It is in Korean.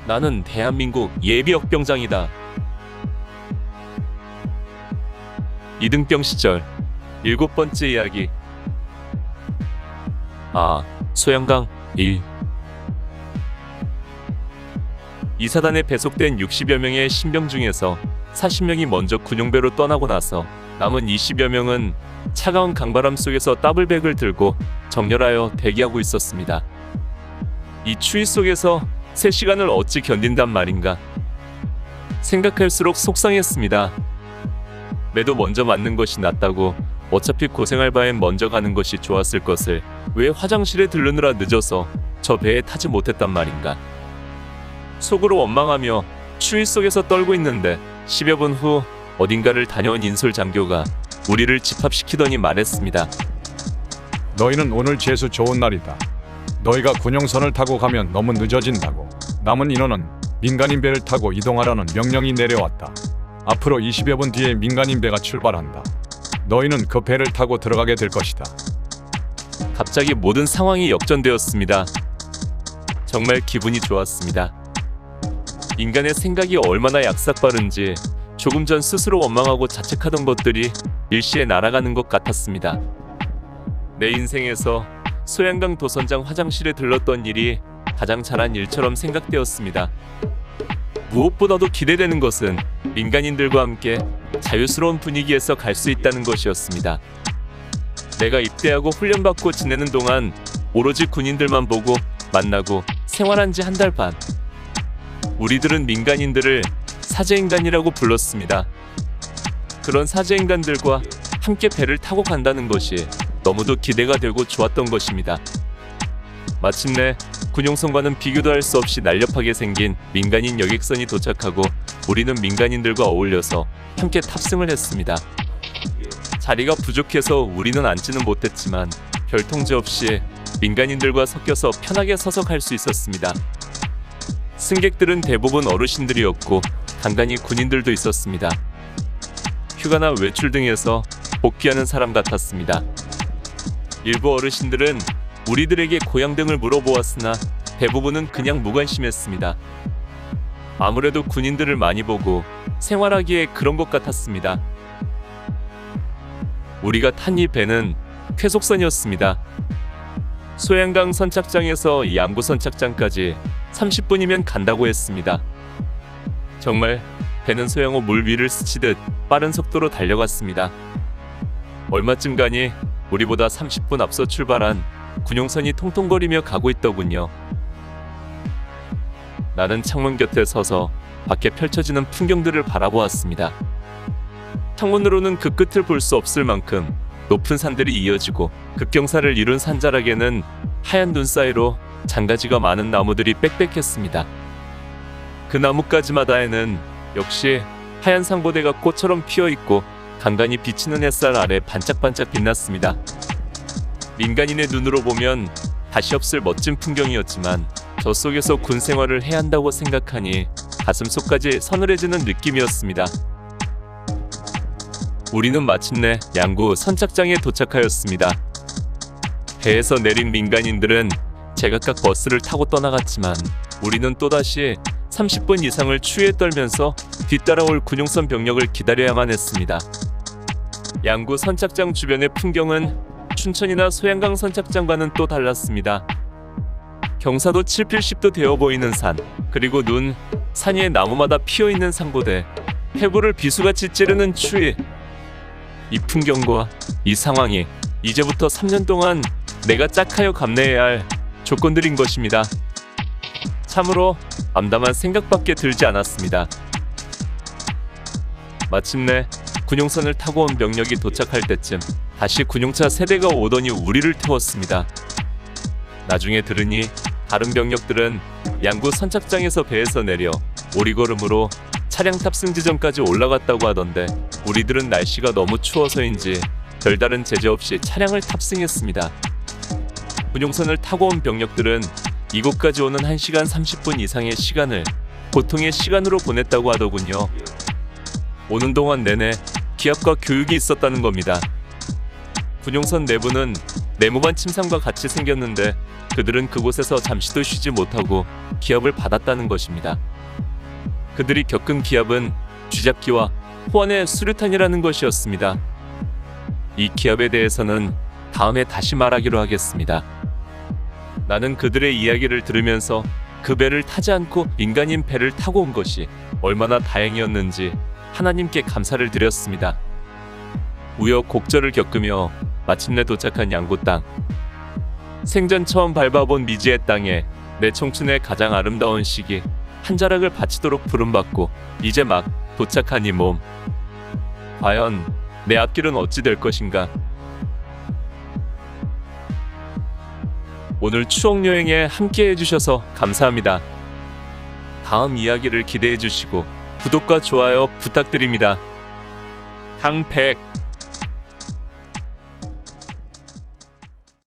나는 대한민국 예비역병장이다. 이등병 시절 7번째 이야기. 소양강 1. 이사단에 배속된 60여 명의 신병 중에서 40명이 먼저 군용배로 떠나고 나서 남은 20여 명은 차가운 강바람 속에서 더블백을 들고 정렬하여 대기하고 있었습니다. 이 추위 속에서 3시간을 어찌 견딘단 말인가 생각할수록 속상했습니다. 매도 먼저 맞는 것이 낫다고, 어차피 고생할 바엔 먼저 가는 것이 좋았을 것을 왜 화장실에 들르느라 늦어서 저 배에 타지 못했단 말인가. 속으로 원망하며 추위 속에서 떨고 있는데 10여 분 후 어딘가를 다녀온 인솔 장교가 우리를 집합시키더니 말했습니다. 너희는 오늘 재수 좋은 날이다. 너희가 군용선을 타고 가면 너무 늦어진다고. 남은 인원은 민간인 배를 타고 이동하라는 명령이 내려왔다. 앞으로 20여 분 뒤에 민간인 배가 출발한다. 너희는 그 배를 타고 들어가게 될 것이다. 갑자기 모든 상황이 역전되었습니다. 정말 기분이 좋았습니다. 인간의 생각이 얼마나 약삭빠른지 조금 전 스스로 원망하고 자책하던 것들이 일시에 날아가는 것 같았습니다. 내 인생에서 소양강 도선장 화장실에 들렀던 일이 가장 잘한 일처럼 생각되었습니다. 무엇보다도 기대되는 것은 민간인들과 함께 자유스러운 분위기에서 갈 수 있다는 것이었습니다. 내가 입대하고 훈련받고 지내는 동안 오로지 군인들만 보고 만나고 생활한 지 한 달 반. 우리들은 민간인들을 사제인간이라고 불렀습니다. 그런 사제인간들과 함께 배를 타고 간다는 것이 너무도 기대가 되고 좋았던 것입니다. 마침내 군용선과는 비교도 할 수 없이 날렵하게 생긴 민간인 여객선이 도착하고 우리는 민간인들과 어울려서 함께 탑승을 했습니다. 자리가 부족해서 우리는 앉지는 못했지만 별 통제 없이 민간인들과 섞여서 편하게 서서 갈 수 있었습니다. 승객들은 대부분 어르신들이었고 간간히 군인들도 있었습니다. 휴가나 외출 등에서 복귀하는 사람 같았습니다. 일부 어르신들은 우리들에게 고향 등을 물어보았으나 대부분은 그냥 무관심했습니다. 아무래도 군인들을 많이 보고 생활하기에 그런 것 같았습니다. 우리가 탄 이 배는 쾌속선이었습니다. 소양강 선착장에서 양구 선착장까지 30분이면 간다고 했습니다. 정말 배는 소양호 물 위를 스치듯 빠른 속도로 달려갔습니다. 얼마쯤 가니 우리보다 30분 앞서 출발한 군용선이 통통거리며 가고 있더군요. 나는 창문 곁에 서서 밖에 펼쳐지는 풍경들을 바라보았습니다. 창문으로는 그 끝을 볼 수 없을 만큼 높은 산들이 이어지고 급경사를 이룬 산자락에는 하얀 눈 사이로 장가지가 많은 나무들이 빽빽했습니다. 그 나뭇가지마다에는 역시 하얀 상고대가 꽃처럼 피어있고 간간히 비치는 햇살 아래 반짝반짝 빛났습니다. 민간인의 눈으로 보면 다시 없을 멋진 풍경이었지만 저 속에서 군 생활을 해야 한다고 생각하니 가슴속까지 서늘해지는 느낌이었습니다. 우리는 마침내 양구 선착장에 도착하였습니다. 배에서 내린 민간인들은 제각각 버스를 타고 떠나갔지만 우리는 또다시 30분 이상을 추위에 떨면서 뒤따라올 군용선 병력을 기다려야만 했습니다. 양구 선착장 주변의 풍경은 춘천이나 소양강 선착장과는 또 달랐습니다. 경사도 7,80도 되어 보이는 산, 그리고 눈, 산 위에 나무마다 피어있는 상고대, 해부를 비수같이 찌르는 추위. 이 풍경과 이 상황이 이제부터 3년 동안 내가 짝하여 감내해야 할 조건들인 것입니다. 참으로 암담한 생각밖에 들지 않았습니다. 마침내 군용선을 타고 온 병력이 도착할 때쯤 다시 군용차 세대가 오더니 우리를 태웠습니다. 나중에 들으니 다른 병력들은 양구 선착장에서 배에서 내려 오리걸음으로 차량 탑승 지점까지 올라갔다고 하던데 우리들은 날씨가 너무 추워서인지 별다른 제재 없이 차량을 탑승했습니다. 군용선을 타고 온 병력들은 이곳까지 오는 1시간 30분 이상의 시간을 고통의 시간으로 보냈다고 하더군요. 오는 동안 내내 기합과 교육이 있었다는 겁니다. 군용선 내부는 네모반 침상과 같이 생겼는데 그들은 그곳에서 잠시도 쉬지 못하고 기합을 받았다는 것입니다. 그들이 겪은 기합은 쥐잡기와 호환의 수류탄이라는 것이었습니다. 이 기합에 대해서는 다음에 다시 말하기로 하겠습니다. 나는 그들의 이야기를 들으면서 그 배를 타지 않고 인간인 배를 타고 온 것이 얼마나 다행이었는지 하나님께 감사를 드렸습니다. 우여곡절을 겪으며 마침내 도착한 양고 땅. 생전 처음 밟아본 미지의 땅에 내 청춘의 가장 아름다운 시기 한 자락을 바치도록 부름받고 이제 막 도착한 이 몸. 과연 내 앞길은 어찌 될 것인가? 오늘 추억 여행에 함께 해주셔서 감사합니다. 다음 이야기를 기대해 주시고 구독과 좋아요 부탁드립니다. 강백